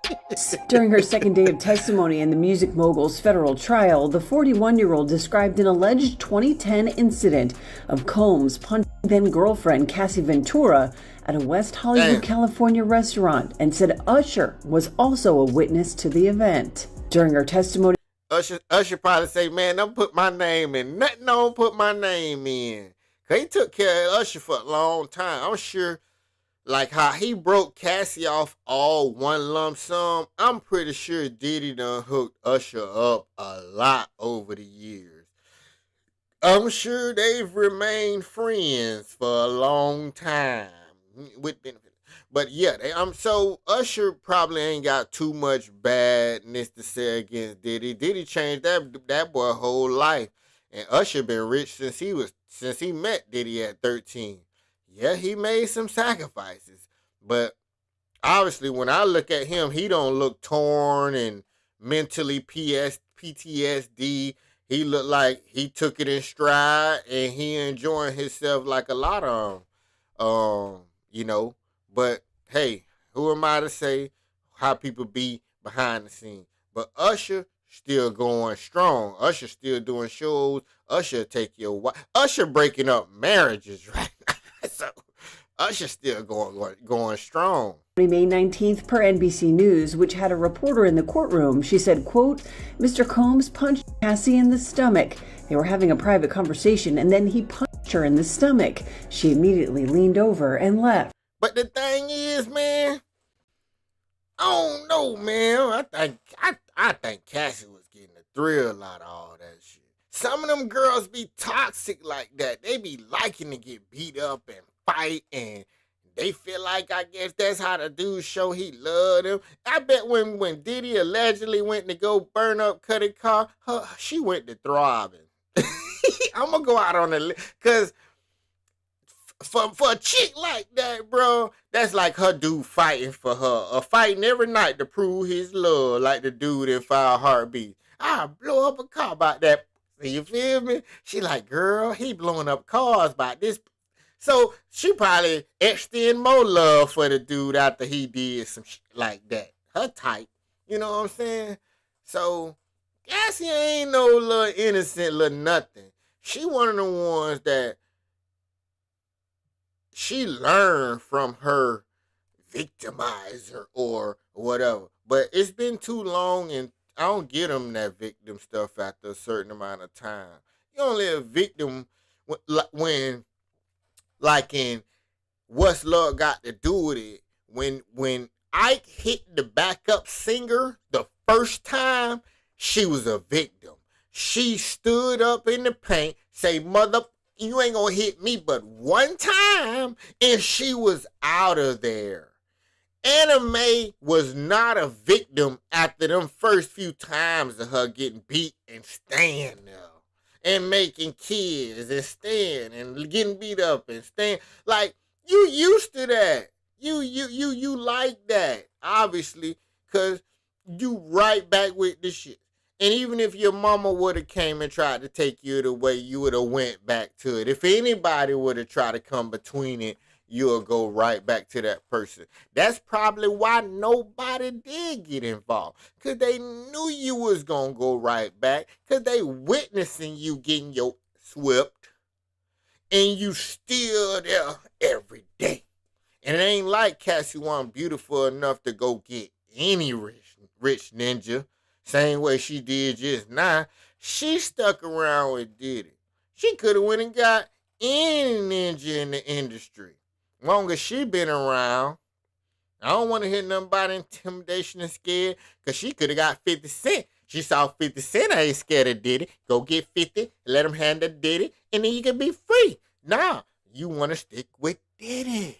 During her second day of testimony in the music mogul's federal trial, the 41-year-old described an alleged 2010 incident of Combs punching then-girlfriend Cassie Ventura at a West Hollywood, California restaurant and said Usher was also a witness to the event. During her testimony, Usher probably say, man, don't put my name in. Nothing don't put my name in. Cause he took care of Usher for a long time. I'm sure, like how he broke Cassie off all one lump sum, I'm pretty sure Diddy done hooked Usher up a lot over the years. I'm sure they've remained friends for a long time. With benefit. But yeah, so Usher probably ain't got too much badness to say against Diddy. Diddy changed that boy whole life. And Usher been rich since he met Diddy at 13. Yeah, he made some sacrifices. But obviously when I look at him, he don't look torn and mentally PTSD. He look like he took it in stride and he enjoying himself like a lot of them. But hey, who am I to say how people be behind the scenes? But Usher still going strong. Usher still doing shows. Usher take your wife. Usher breaking up marriages right now. So Usher still going strong. May 19th per NBC News, which had a reporter in the courtroom. She said, quote, Mr. Combs punched Cassie in the stomach. They were having a private conversation and then he punched her in the stomach. She immediately leaned over and left. But the thing is, man, I don't know, man. I think Cassie was getting a thrill out of all that shit. Some of them girls be toxic like that. They be liking to get beat up and fight, and they feel like, I guess that's how the dude show he loved them. I bet when Diddy allegedly went to go burn up Cuddy car, she went to throbbing. I'm gonna go out on the list, cause for a chick like that, bro, that's like her dude fighting for her. Fighting every night to prove his love, like the dude in 5 Heartbeats. I blow up a car about that. You feel me? She like, girl, he blowing up cars by this. So she probably extend more love for the dude after he did some shit like that. Her type. You know what I'm saying? So Cassie ain't no little innocent little nothing. She one of the ones that she learned from her victimizer or whatever. But it's been too long, and I don't get them that victim stuff after a certain amount of time. You only a victim when like in What's Love Got to Do With It, when Ike hit the backup singer the first time, she was a victim. She stood up in the paint, say, mother, you ain't gonna hit me but one time, and she was out of there. Anna Mae was not a victim after them first few times of her getting beat and staying there and making kids and staying and getting beat up and staying. Like, you used to that. You like that, obviously, because you right back with the shit. And even if your mama would have came and tried to take you away, you would have went back to it. If anybody would have tried to come between it, you'll go right back to that person. That's probably why nobody did get involved. Because they knew you was going to go right back. Because they witnessing you getting your swept. And you still there every day. And it ain't like Cassie wasn't beautiful enough to go get any rich ninja. Same way she did just now. She stuck around with Diddy. She could have went and got any ninja in the industry. Long as she been around. I don't want to hear nothing about intimidation and scared, because she could have got 50 Cent. She saw 50 Cent ain't scared of Diddy. Go get 50, let him handle Diddy, and then you can be free. Nah, you want to stick with Diddy.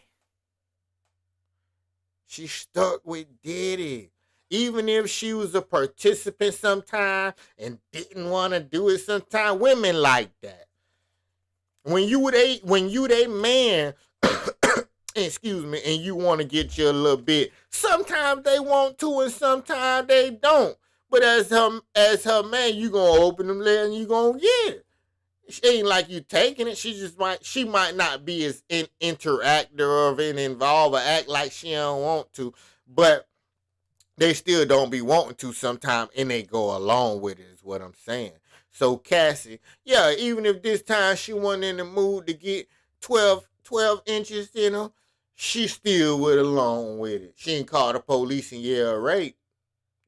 She stuck with Diddy. Even if she was a participant sometime and didn't want to do it sometime, women like that. When you they man, excuse me, and you want to get you a little bit, sometimes they want to and sometimes they don't. But as her man, you gonna open them legs and you gonna get it. She ain't like you taking it. She might not be as interactive and involved or act like she don't want to, but they still don't be wanting to sometimes, and they go along with it, is what I'm saying. So Cassie, yeah, even if this time she wasn't in the mood to get 12 inches in her, she still went along with it. She ain't call the police and yell rape.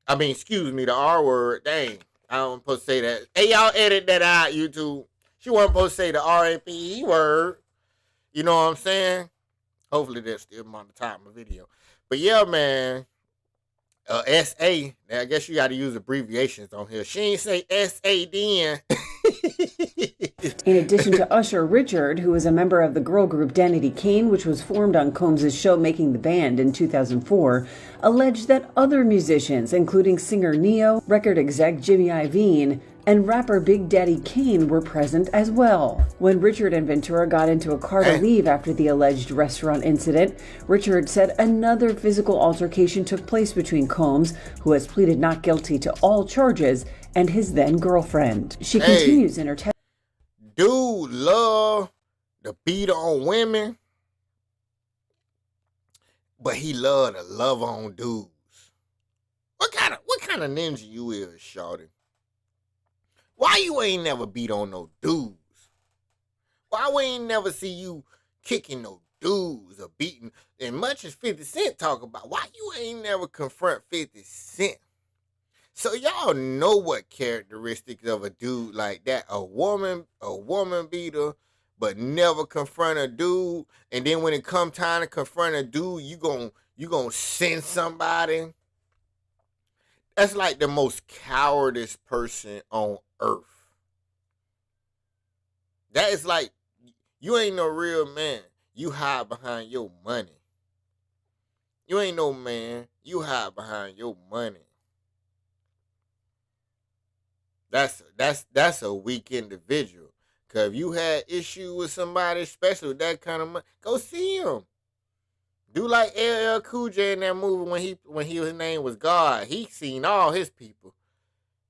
I mean, excuse me, the R word. Dang, I don't supposed to say that. Hey, y'all edit that out, YouTube. She wasn't supposed to say the R-A-P-E word. You know what I'm saying? Hopefully that's still on the top of the video. But yeah, man. S.A. I guess you got to use abbreviations on here. She ain't say S.A. then. In addition to Usher, Richard, who is a member of the girl group Danity Kane, which was formed on Combs' show Making the Band in 2004, alleged that other musicians, including singer Neo, record exec Jimmy Iovine, and rapper Big Daddy Kane were present as well. When Richard and Ventura got into a car to leave after the alleged restaurant incident, Richard said another physical altercation took place between Combs, who has pleaded not guilty to all charges, and his then girlfriend. She continues in her testimony. Dude love to beat on women, but he love to love on dudes. What kind of ninja you is, shawty? Why you ain't never beat on no dudes? Why we ain't never see you kicking no dudes or beating? And much as 50 Cent talk about, why you ain't never confront 50 Cent? So y'all know what characteristics of a dude like that. A woman beater, but never confront a dude. And then when it come time to confront a dude, you gon' send somebody. That's like the most cowardice person on earth. That is like, you ain't no real man. You hide behind your money. You ain't no man. You hide behind your money. That's a weak individual. Cause if you had issue with somebody, especially with that kind of money, go see him. Do like LL Cool J in that movie when his name was God. He seen all his people.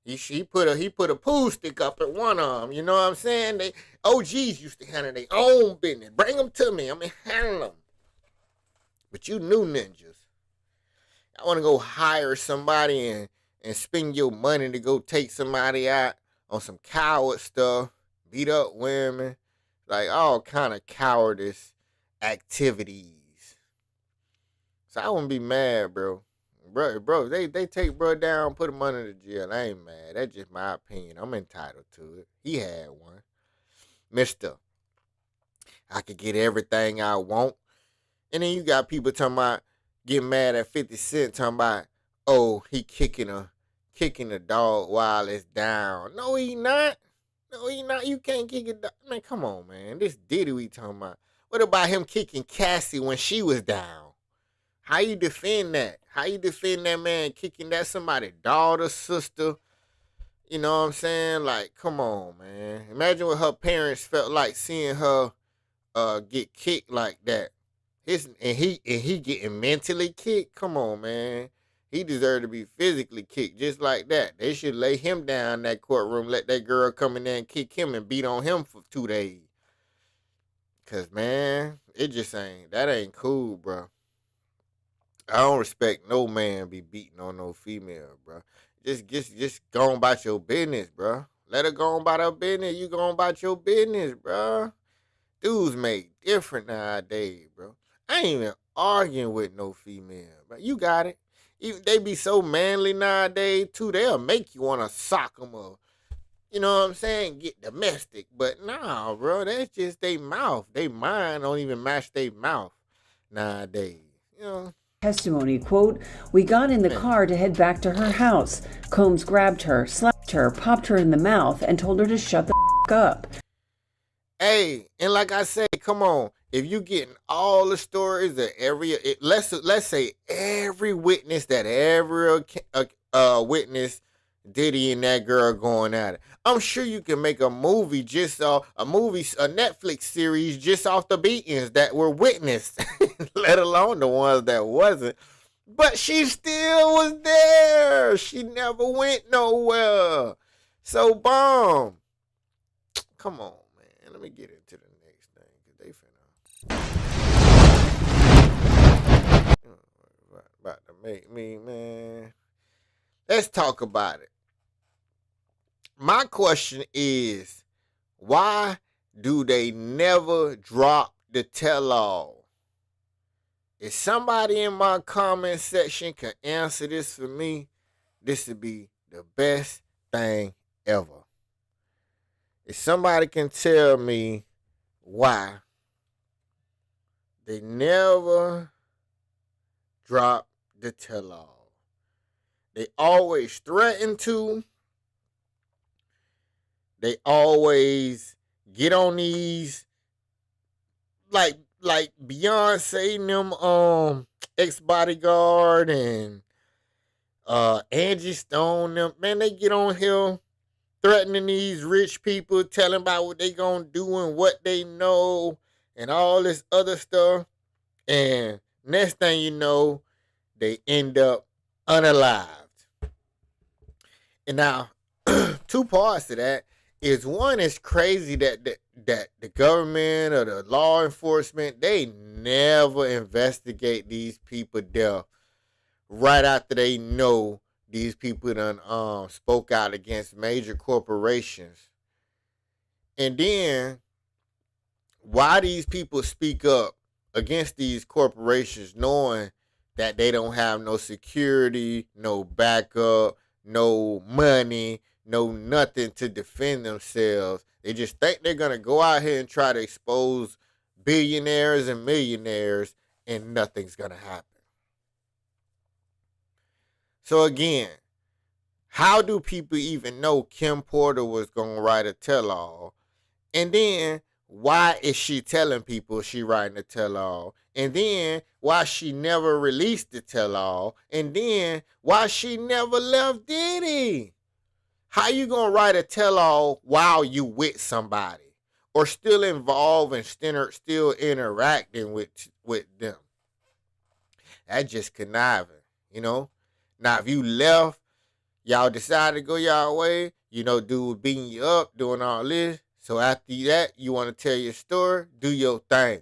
He put a pool stick up at one of them. You know what I'm saying? They OGs used to handle their own business. Bring them to me. Handle them. But you new ninjas. I want to go hire somebody and spend your money to go take somebody out on some coward stuff, beat up women, like all kind of cowardice activities. So I wouldn't be mad, bro. Bro, they take bro down, put him under the jail. I ain't mad. That's just my opinion. I'm entitled to it. He had one. Mister, I could get everything I want. And then you got people talking about getting mad at 50 Cent, talking about, oh, he kicking a dog while it's down. No, he not. No, he not. You can't kick a dog. Man, come on, man. This Diddy we talking about. What about him kicking Cassie when she was down? How you defend that? How you defend that man kicking that somebody's daughter, sister? You know what I'm saying? Like, come on, man. Imagine what her parents felt like seeing her get kicked like that. And he getting mentally kicked. Come on, man. He deserved to be physically kicked just like that. They should lay him down in that courtroom, let that girl come in there and kick him and beat on him for 2 days. Cause man, that ain't cool, bro. I don't respect no man be beating on no female, bro. Just go on about your business, bro. Let her go on about her business. You go on about your business, bro. Dudes make different nowadays, bro. I ain't even arguing with no female, bro. You got it. They be so manly nowadays, too. They'll make you want to sock them up. You know what I'm saying? Get domestic. But nah, bro, that's just they mouth. They mind don't even match they mouth nowadays. You know? Testimony, quote, we got in the car to head back to her house. Combs grabbed her, slapped her, popped her in the mouth, and told her to shut the up. Hey, and like I said, come on. If you getting all the stories of let's say every witness that ever witnessed Diddy and that girl going at it, I'm sure you can make a movie a Netflix series just off the beatings that were witnessed, let alone the ones that wasn't. But she still was there. She never went nowhere. So, bomb. Come on, let me get into the next thing because they finna about to make me, man. Let's talk about it. My question is, why do they never drop the tell-all? If somebody in my comment section can answer this for me, this would be the best thing ever. If somebody can tell me why they never drop the tell-all. They always threaten to. They always get on these like Beyonce and them ex-bodyguard and Angie Stone them. Man, they get on here threatening these rich people, telling about what they gonna do and what they know and all this other stuff. And next thing you know, they end up unalived. And now, two parts to that is, one, is crazy that the government or the law enforcement, they never investigate these people death right after they know these people done spoke out against major corporations. And then, why these people speak up against these corporations knowing that they don't have no security, no backup, no money, no nothing to defend themselves. They just think they're going to go out here and try to expose billionaires and millionaires, and nothing's going to happen. So again, how do people even know Kim Porter was going to write a tell-all? And then, why is she telling people she writing a tell-all? And then, why she never released the tell-all? And then, why she never left Diddy? How you going to write a tell-all while you with somebody? Or still involved and still interacting with them? That's just conniving, you know? Now, if you left, y'all decided to go y'all way, you know, dude beating you up, doing all this. So after that, you want to tell your story, do your thing.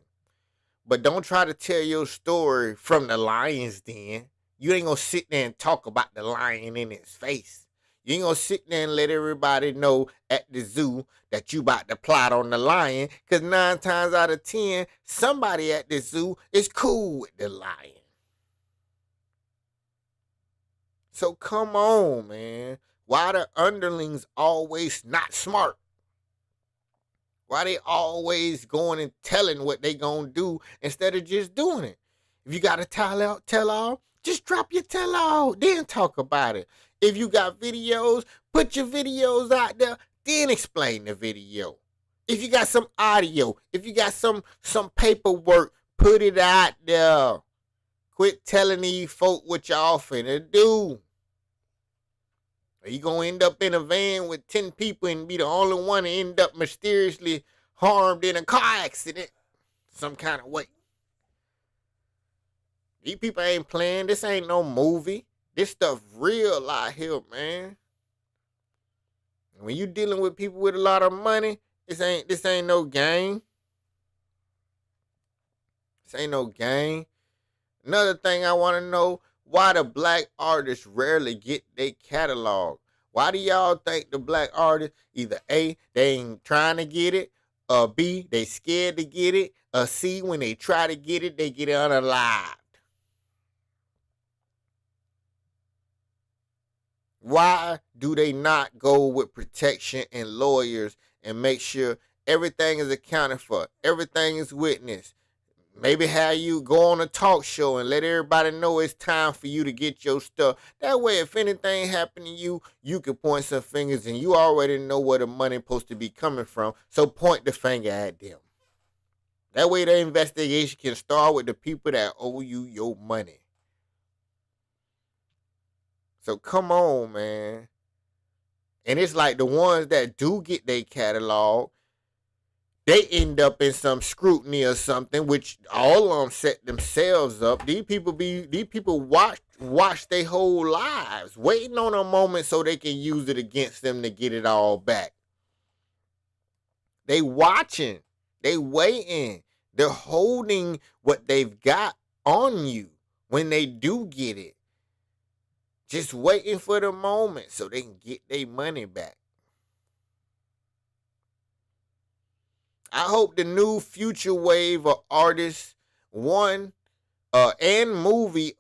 But don't try to tell your story from the lion's den. You ain't going to sit there and talk about the lion in his face. You ain't going to sit there and let everybody know at the zoo that you about to plot on the lion. Because 9 times out of 10, somebody at the zoo is cool with the lion. So come on, man. Why the underlings always not smart? Why they always going and telling what they gonna do instead of just doing it? If you got a tell all, just drop your tell all, then talk about it. If you got videos, put your videos out there, then explain the video. If you got some audio, if you got some paperwork, put it out there. Quit telling these folk what y'all finna do. Are you going to end up in a van with 10 people and be the only one to end up mysteriously harmed in a car accident some kind of way? These people ain't playing. This ain't no movie. This stuff real out here, man. When you dealing with people with a lot of money, this ain't no game. This ain't no game. Another thing I want to know, why the black artists rarely get their catalog. Why do y'all think the black artists, either A, they ain't trying to get it, or B, they scared to get it, or C, when they try to get it, they get unalived? Why do they not go with protection and lawyers and make sure everything is accounted for, everything is witnessed? Maybe have you go on a talk show and let everybody know it's time for you to get your stuff. That way, if anything happened to you, you can point some fingers and you already know where the money supposed to be coming from. So point the finger at them. That way, the investigation can start with the people that owe you your money. So come on, man. And it's like the ones that do get their catalog, they end up in some scrutiny or something, which all of them set themselves up. These people watch their whole lives, waiting on a moment so they can use it against them to get it all back. They watching. They waiting. They're holding what they've got on you when they do get it. Just waiting for the moment so they can get their money back. I hope the new future wave of artists, and movie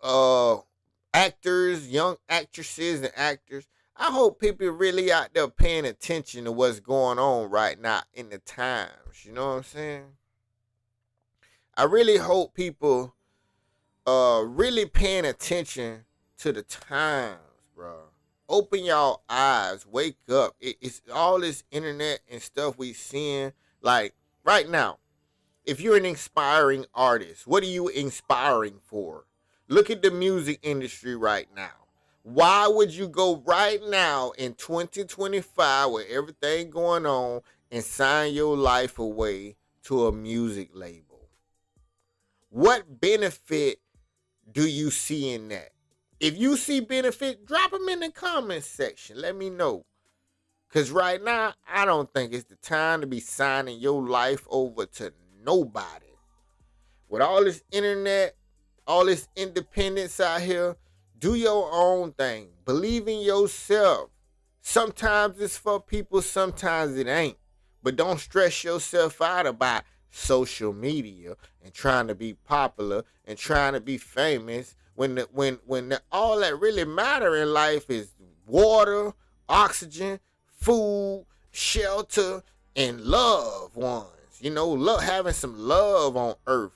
actors, young actresses and actors, I hope people really out there paying attention to what's going on right now in the times. You know what I'm saying? I really hope people really paying attention to the times, bro. Open y'all eyes. Wake up. It's all this internet and stuff we seeing. Like, right now, if you're an inspiring artist, what are you inspiring for? Look at the music industry right now. Why would you go right now in 2025 with everything going on and sign your life away to a music label? What benefit do you see in that? If you see benefit, drop them in the comments section. Let me know. Because right now, I don't think it's the time to be signing your life over to nobody. With all this internet, all this independence out here, do your own thing. Believe in yourself. Sometimes it's for people, sometimes it ain't. But don't stress yourself out about social media and trying to be popular and trying to be famous when all that really matter in life is water, oxygen, food, shelter, and loved ones. You know, having some love on earth.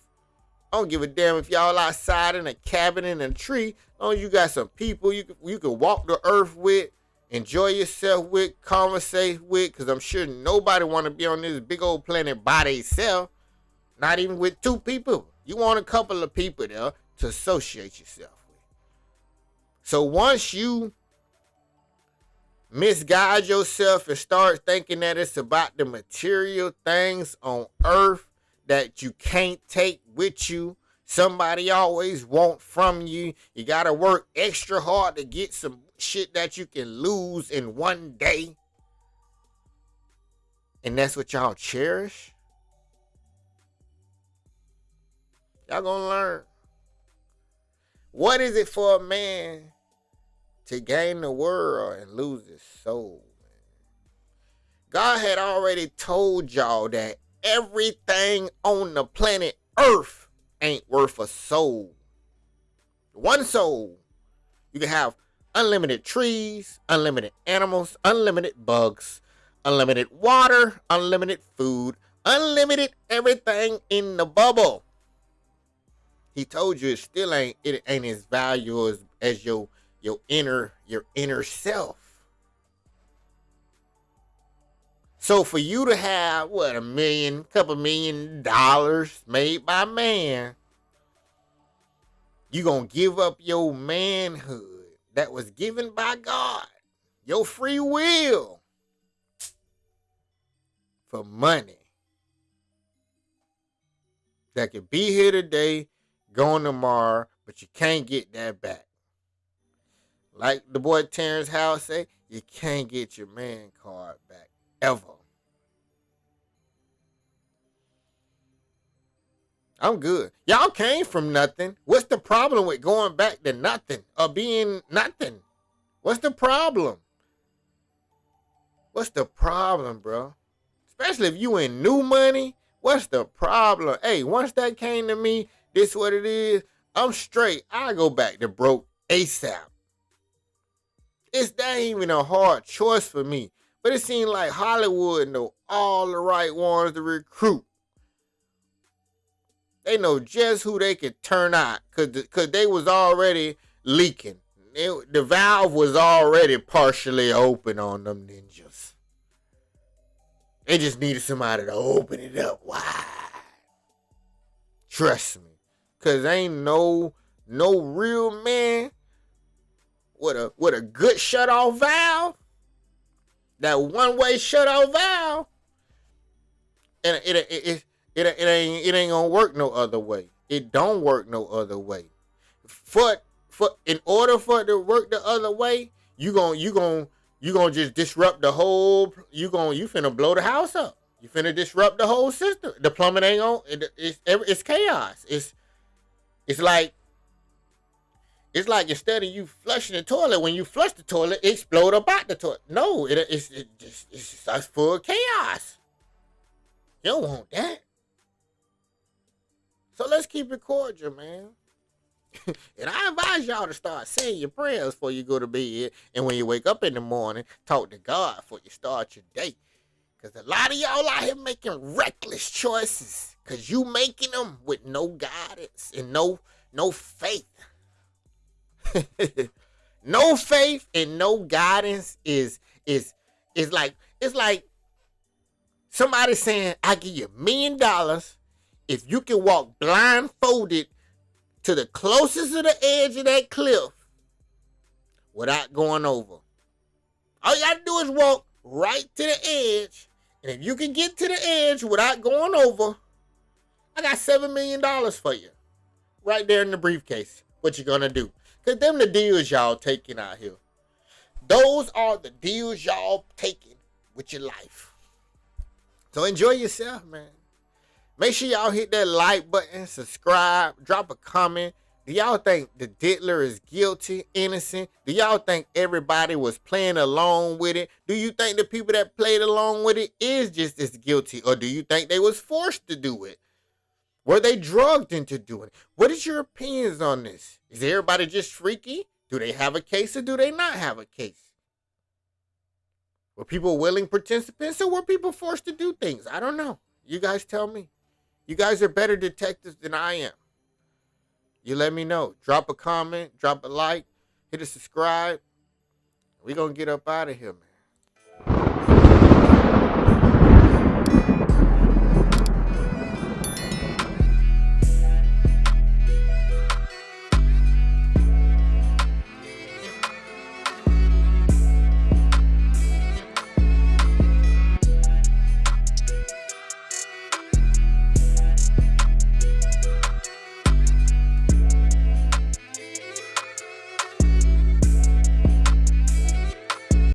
I don't give a damn if y'all outside in a cabin in a tree. Oh, you got some people you can walk the earth with, enjoy yourself with, conversate with, because I'm sure nobody want to be on this big old planet by themselves. Not even with two people. You want a couple of people there to associate yourself with. So once you misguide yourself and start thinking that it's about the material things on earth that you can't take with you, somebody always want from you, you gotta work extra hard to get some shit that you can lose in one day, and that's what y'all cherish, y'all gonna learn. What is it for a man to gain the world and lose his soul? God had already told y'all that everything on the planet Earth ain't worth a soul. One soul. You can have unlimited trees, unlimited animals, unlimited bugs, unlimited water, unlimited food, unlimited everything in the bubble. He told you it ain't as valuable as your inner self. So for you to have couple $1 million made by man, you gonna give up your manhood that was given by God, your free will, for money that could be here today, gone tomorrow, but you can't get that back. Like the boy Terrence Howard say, you can't get your man card back ever. I'm good. Y'all came from nothing. What's the problem with going back to nothing or being nothing? What's the problem? What's the problem, bro? Especially if you in new money. What's the problem? Hey, once that came to me, this what it is. I'm straight. I go back to broke ASAP. That ain't even a hard choice for me. But it seemed like Hollywood know all the right ones to recruit. They know just who they could turn out because they was already leaking. The valve was already partially open on them ninjas. They just needed somebody to open it up wide. Trust me. Because ain't no real man with a good shut-off valve. That one-way shut-off valve. And it ain't gonna work no other way. It don't work no other way. In order for it to work the other way, you gonna just disrupt the whole. You finna blow the house up. You finna disrupt the whole system. The plumbing ain't on. It's chaos. It's like instead of you flushing the toilet, when you flush the toilet, it explode up out the toilet. No, it's just full of chaos. You don't want that. So let's keep it cordial, man. And I advise y'all to start saying your prayers before you go to bed. And when you wake up in the morning, talk to God before you start your day. Because a lot of y'all out here making reckless choices. Because you making them with no guidance and no faith. No faith and no guidance is like, it's like somebody saying, I give you $1 million if you can walk blindfolded to the closest of the edge of that cliff without going over. All you gotta do is walk right to the edge. And if you can get to the edge without going over, I got $7 million for you. Right there in the briefcase. What you gonna do? Because them the deals y'all taking out here. Those are the deals y'all taking with your life. So enjoy yourself, man. Make sure y'all hit that like button, subscribe, drop a comment. Do y'all think the diddler is guilty, innocent? Do y'all think everybody was playing along with it? Do you think the people that played along with it is just as guilty? Or do you think they was forced to do it? Were they drugged into doing it? What is your opinions on this? Is everybody just freaky? Do they have a case or do they not have a case? Were people willing participants or were people forced to do things? I don't know. You guys tell me. You guys are better detectives than I am. You let me know. Drop a comment, drop a like, hit a subscribe. We're going to get up out of here, man.